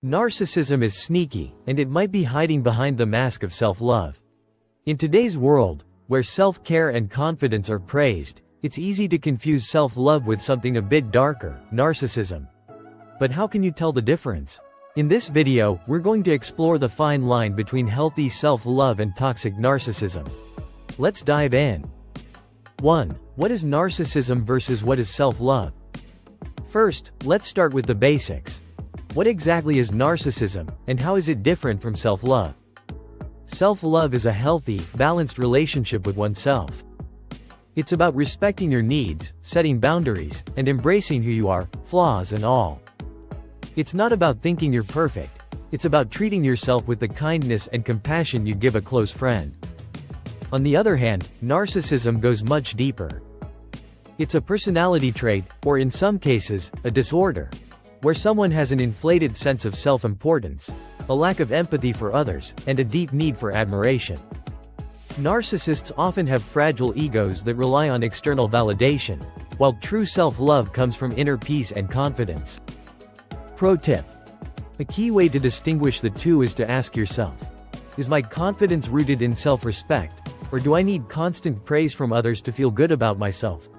Narcissism is sneaky, and it might be hiding behind the mask of self-love. In today's world, where self-care and confidence are praised, it's easy to confuse self-love with something a bit darker, narcissism. But how can you tell the difference? In this video, we're going to explore the fine line between healthy self-love and toxic narcissism. Let's dive in. 1. What is narcissism versus what is self-love? First, let's start with the basics. What exactly is narcissism, and how is it different from self-love? Self-love is a healthy, balanced relationship with oneself. It's about respecting your needs, setting boundaries, and embracing who you are, flaws and all. It's not about thinking you're perfect. It's about treating yourself with the kindness and compassion you give a close friend. On the other hand, narcissism goes much deeper. It's a personality trait, or in some cases, a disorder, where someone has an inflated sense of self-importance, a lack of empathy for others, and a deep need for admiration. Narcissists often have fragile egos that rely on external validation, while true self-love comes from inner peace and confidence. Pro tip. A key way to distinguish the two is to ask yourself, is my confidence rooted in self-respect, or do I need constant praise from others to feel good about myself?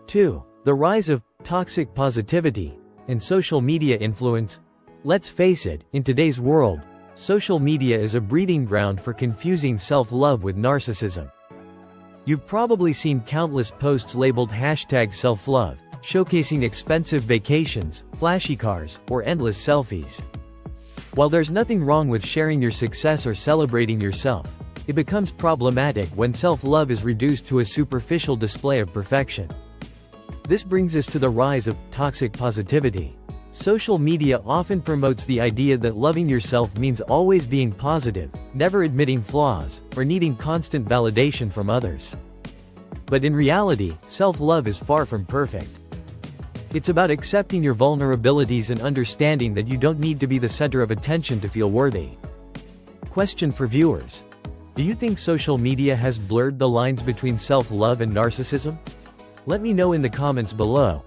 2. The rise of toxic positivity and social media influence. Let's face it, in today's world, social media is a breeding ground for confusing self-love with narcissism. You've probably seen countless posts labeled #self-love, showcasing expensive vacations, flashy cars, or endless selfies. While there's nothing wrong with sharing your success or celebrating yourself, it becomes problematic when self-love is reduced to a superficial display of perfection. This brings us to the rise of toxic positivity. Social media often promotes the idea that loving yourself means always being positive, never admitting flaws, or needing constant validation from others. But in reality, self-love is far from perfect. It's about accepting your vulnerabilities and understanding that you don't need to be the center of attention to feel worthy. Question for viewers. Do you think social media has blurred the lines between self-love and narcissism? Let me know in the comments below.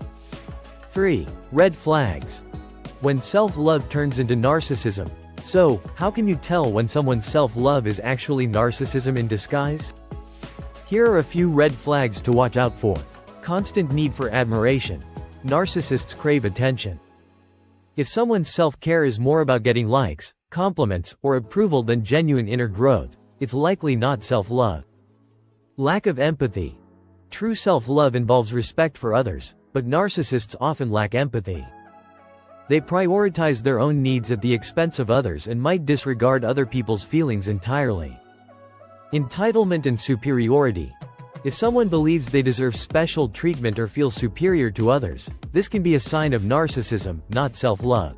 3. Red flags. When self-love turns into narcissism. So, how can you tell when someone's self-love is actually narcissism in disguise? Here are a few red flags to watch out for. Constant need for admiration. Narcissists crave attention. If someone's self-care is more about getting likes, compliments, or approval than genuine inner growth, it's likely not self-love. Lack of empathy. True self-love involves respect for others, but narcissists often lack empathy. They prioritize their own needs at the expense of others and might disregard other people's feelings entirely. Entitlement and superiority. If someone believes they deserve special treatment or feel superior to others, this can be a sign of narcissism, not self-love.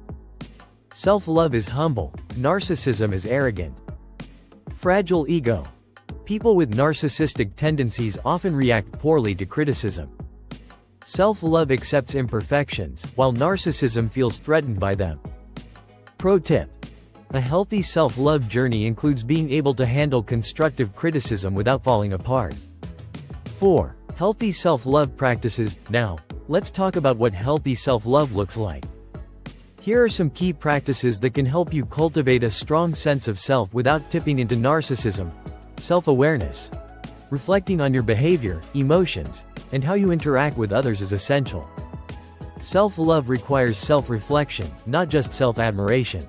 Self-love is humble, narcissism is arrogant. Fragile ego. People with narcissistic tendencies often react poorly to criticism. Self-love accepts imperfections, while narcissism feels threatened by them. Pro tip. A healthy self-love journey includes being able to handle constructive criticism without falling apart. 4. Healthy self-love practices. Now, let's talk about what healthy self-love looks like. Here are some key practices that can help you cultivate a strong sense of self without tipping into narcissism. Self-awareness. Reflecting on your behavior, emotions, and how you interact with others is essential. Self-love requires self-reflection, not just self-admiration.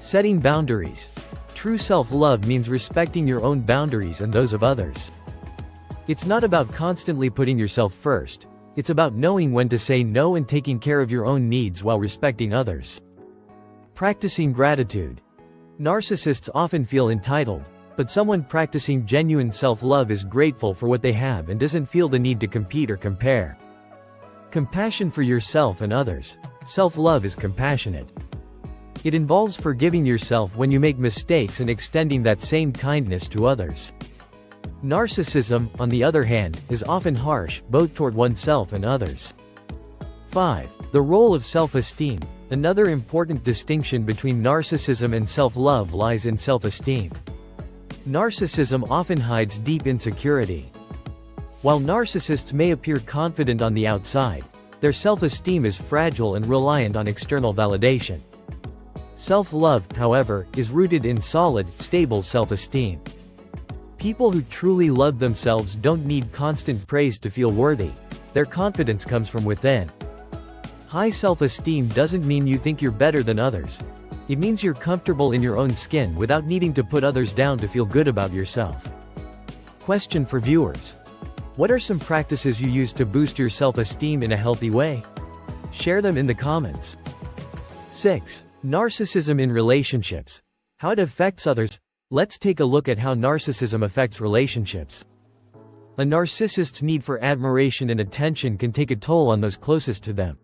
Setting boundaries. True self-love means respecting your own boundaries and those of others. It's not about constantly putting yourself first. It's about knowing when to say no and taking care of your own needs while respecting others. Practicing gratitude. Narcissists often feel entitled, but someone practicing genuine self-love is grateful for what they have and doesn't feel the need to compete or compare. Compassion for yourself and others. Self-love is compassionate. It involves forgiving yourself when you make mistakes and extending that same kindness to others. Narcissism, on the other hand, is often harsh, both toward oneself and others. 5. The role of self-esteem. Another important distinction between narcissism and self-love lies in self-esteem. Narcissism often hides deep insecurity. While narcissists may appear confident on the outside, their self-esteem is fragile and reliant on external validation. Self-love, however, is rooted in solid, stable self-esteem. People who truly love themselves don't need constant praise to feel worthy. Their confidence comes from within. High self-esteem doesn't mean you think you're better than others. It means you're comfortable in your own skin without needing to put others down to feel good about yourself. Question for viewers. What are some practices you use to boost your self-esteem in a healthy way? Share them in the comments. 6. Narcissism in relationships. How it affects others. Let's take a look at how narcissism affects relationships. A narcissist's need for admiration and attention can take a toll on those closest to them.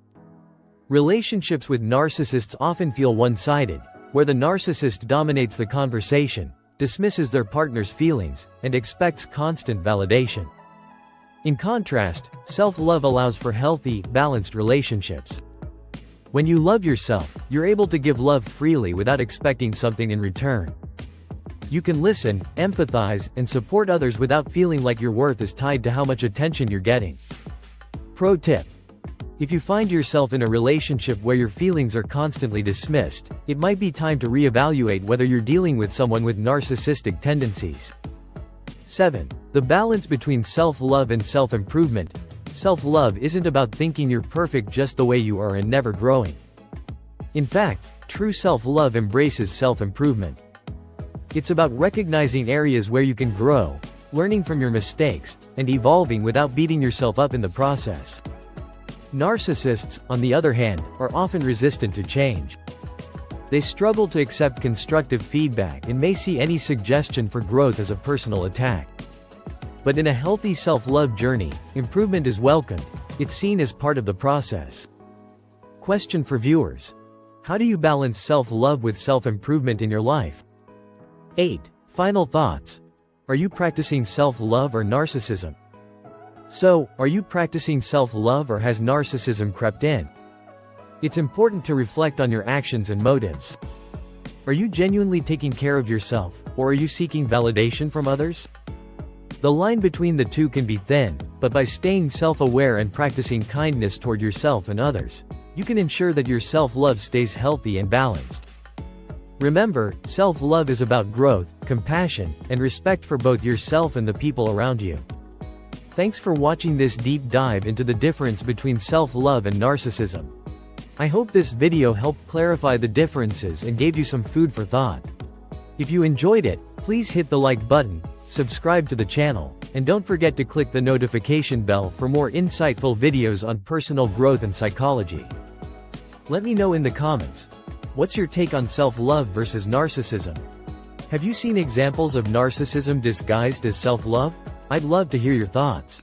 Relationships with narcissists often feel one-sided, where the narcissist dominates the conversation, dismisses their partner's feelings, and expects constant validation. In contrast, self-love allows for healthy, balanced relationships. When you love yourself, you're able to give love freely without expecting something in return. You can listen, empathize, and support others without feeling like your worth is tied to how much attention you're getting. Pro tip. If you find yourself in a relationship where your feelings are constantly dismissed, it might be time to reevaluate whether you're dealing with someone with narcissistic tendencies. 7. The balance between self-love and self-improvement. Self-love isn't about thinking you're perfect just the way you are and never growing. In fact, true self-love embraces self-improvement. It's about recognizing areas where you can grow, learning from your mistakes, and evolving without beating yourself up in the process. Narcissists, on the other hand, are often resistant to change. They struggle to accept constructive feedback and may see any suggestion for growth as a personal attack. But in a healthy self-love journey, improvement is welcomed. It's seen as part of the process. Question for viewers. How do you balance self-love with self-improvement in your life? 8. Final thoughts. Are you practicing self-love or narcissism? So, are you practicing self-love or has narcissism crept in? It's important to reflect on your actions and motives. Are you genuinely taking care of yourself, or are you seeking validation from others? The line between the two can be thin, but by staying self-aware and practicing kindness toward yourself and others, you can ensure that your self-love stays healthy and balanced. Remember, self-love is about growth, compassion, and respect for both yourself and the people around you. Thanks for watching this deep dive into the difference between self-love and narcissism. I hope this video helped clarify the differences and gave you some food for thought. If you enjoyed it, please hit the like button, subscribe to the channel, and don't forget to click the notification bell for more insightful videos on personal growth and psychology. Let me know in the comments. What's your take on self-love versus narcissism? Have you seen examples of narcissism disguised as self-love? I'd love to hear your thoughts.